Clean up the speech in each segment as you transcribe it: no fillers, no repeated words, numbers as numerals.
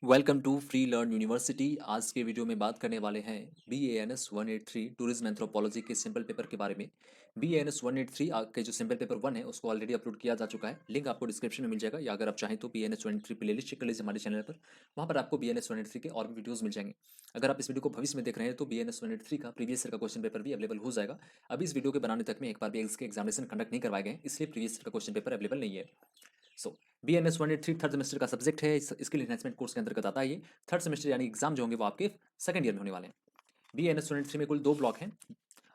Welcome to free learn university. आज के video में बात करने वाले हैं BANS 183 टूरिज्म एंथ्रोपोलॉजी के सिंपल पेपर के बारे में। BANS 183 के जो सिंपल पेपर 1 है उसको ऑलरेडी अपलोड किया जा चुका है। लिंक आपको डिस्क्रिप्शन में मिल जाएगा, या अगर आप चाहें तो BANS 183 प्लेलिस्ट चेक कर लीजिए हमारे चैनल पर। वहाँ पर आपको BANS 183 के और भी वीडियोज़ मिल जाएंगे। अगर आप इस वीडियो को भविष्य में देख रहे हैं तो BANS 183 का प्रीवियस ईयर का क्वेश्चन पेपर भी अवेलेबल हो जाएगा। अभी इस वीडियो के बनाने तक में एक बार भी इसके एग्जामिनेशन कंडक्ट नहीं करवाए गए हैं, इसलिए प्रीवियस ईयर का क्वेश्चन पेपर अवेलेबल नहीं है। सो BANS 183 थर्ड सेमेस्टर का सब्जेक्ट है, स्किल एनहेंसमेंट कोर्स के अंतर्गत आता है ये। थर्ड सेमेस्टर यानी एग्जाम जो होंगे वो आपके सेकंड ईयर में होने वाले हैं। BANS 183 में कुल 2 ब्लॉक हैं,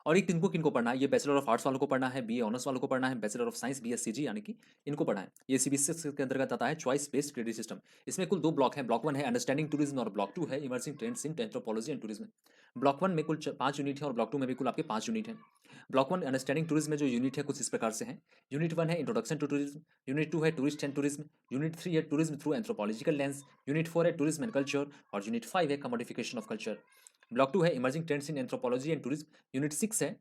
और ये किनको किनको पढ़ना है, ये बैचलर ऑफ आर्ट्स वालों को पढ़ना है, BA ऑनर्स वालों को पढ़ना है, बैचलर ऑफ साइंस BSCG यानी कि इनको पढ़ना है। ये CBSE के अंतर्गत आता है, चॉइस बेस्ड क्रेडिट सिस्टम। इसमें कुल 2 ब्लॉक हैं। ब्लॉक 1 है अंडरस्टैंडिंग टूरिज्म और ब्लॉक 2 है immersing trends in anthropology and tourism. Block 1 में कुल 5 यूनिट है और ब्लॉक 2 में भी कुल आपके 5 यूनिट हैं। ब्लॉक 1 अंडरस्टैंडिंग टूरिज्म में जो यूनिट है कुछ इस प्रकार से है। यूनिट 1 है इंट्रोडक्शन टू टूरिज्म, यूनिट 2 है टूरिस्ट एंड टूरिज्म, यूनिट 3 है tourism through anthropological lens, unit 4 है टूरिज्म एंड कल्चर, और यूनिट 5 है कमोडिफिकेशन ऑफ कल्चर। ब्लॉक 2 है emerging trends in anthropology and tourism, unit 6 है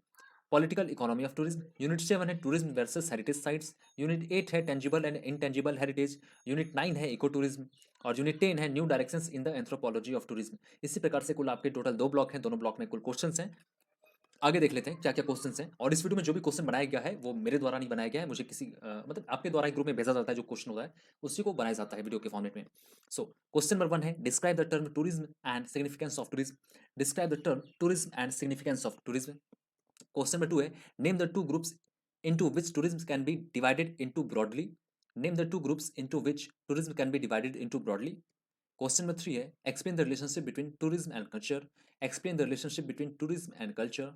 political economy of tourism, unit 7 है tourism versus heritage sites, unit 8 है tangible and intangible heritage, unit 9 है eco tourism, और unit 10 है new directions in the anthropology of tourism. इसी प्रकार से कुल आपके टोटल 2 ब्लॉक हैं, दोनों ब्लॉक में कुल क्वेश्चंस हैं। आगे देख लेते हैं क्या क्या क्वेश्चंस हैं। और इस वीडियो में जो भी क्वेश्चन बनाया गया है वो मेरे द्वारा नहीं बनाया गया है, मुझे किसी मतलब आपके द्वारा एक ग्रुप में भेजा जाता है, जो क्वेश्चन होता है उसी को बनाया जाता है वीडियो के फॉर्मेट में। सो क्वेश्चन नंबर 1 है describe the term tourism and significance of tourism. Describe the term tourism and significance of tourism. Question number 2 है name the two groups into which tourism can be divided into broadly. Name the two groups into which tourism can be divided into broadly. Question number 3 है explain the relationship between tourism and culture. Explain the relationship between tourism and culture.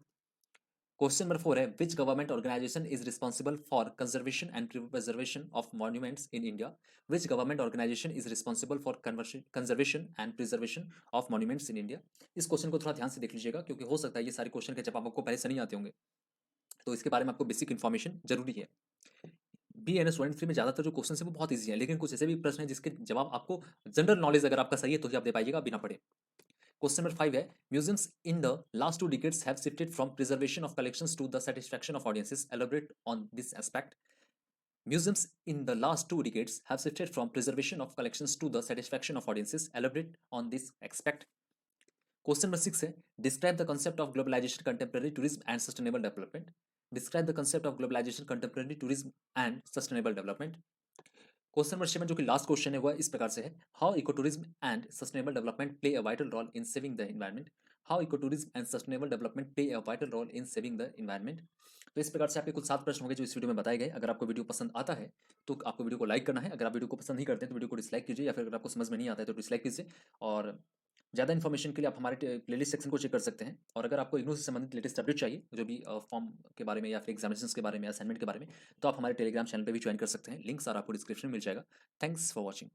Question number 4 है which government organization is responsible for conservation and preservation of monuments in India. Which government organization is responsible for conservation and preservation of monuments in India. इस question को थोड़ा ध्यान से देख लीजिएगा, क्योंकि हो सकता है ये सारे क्वेश्चन के जवाब आपको पहले से नहीं आते होंगे, तो इसके बारे में आपको बेसिक इन्फॉर्मेशन जरूरी है। BANS 183 में ज्यादातर जो क्वेश्चन है वो बहुत ईजी है, लेकिन कुछ ऐसे भी प्रश्न हैं जिसके जवाब आपको जनरल नॉलेज अगर आपका सही है तो ही आप दे पाइएगा बिना पढ़े। क्वेश्चन नंबर 5 है museums in the last 2 decades have shifted from preservation of collections to the satisfaction of audiences. Elaborate on this aspect. Museums in the last 2 decades have shifted from preservation of collections to the satisfaction of audiences. Elaborate on this aspect. Question number 6 है describe the concept of globalization, contemporary tourism and sustainable development. Describe the concept of globalization, contemporary tourism and sustainable development. Question number 7 जो कि last question है वह इस प्रकार से है how eco tourism and sustainable development play a vital role in saving the environment. How eco tourism and sustainable development play a vital role in saving the environment. तो इस प्रकार से आपके कुछ 7 प्रश्न होंगे जो इस वीडियो में बताए गए। अगर आपको वीडियो पसंद आता है तो आपको वीडियो को लाइक करना है, अगर आप वीडियो को पसंद नहीं करते हैं तो वीडियो को डिसलाइक कीजिए, या फिर अगर आपको समझ में नहीं आता है तो डिसलाइक कीजिए। और ज़्यादा इन्फॉर्मेशन के लिए आप हमारे प्लेलिस्ट सेक्शन को चेक कर सकते हैं। और अगर आपको इग्नू से संबंधित लेटेस्ट अपडेट चाहिए, जो भी फॉर्म के बारे में या फिर एग्जामिनेशन के बारे में, असाइनमेंट के बारे में, तो आप हमारे टेलीग्राम चैनल पे भी ज्वाइन कर सकते हैं। लिंक्स और आपको डिस्क्रिप्शन में मिल जाएगा। Thanks for watching.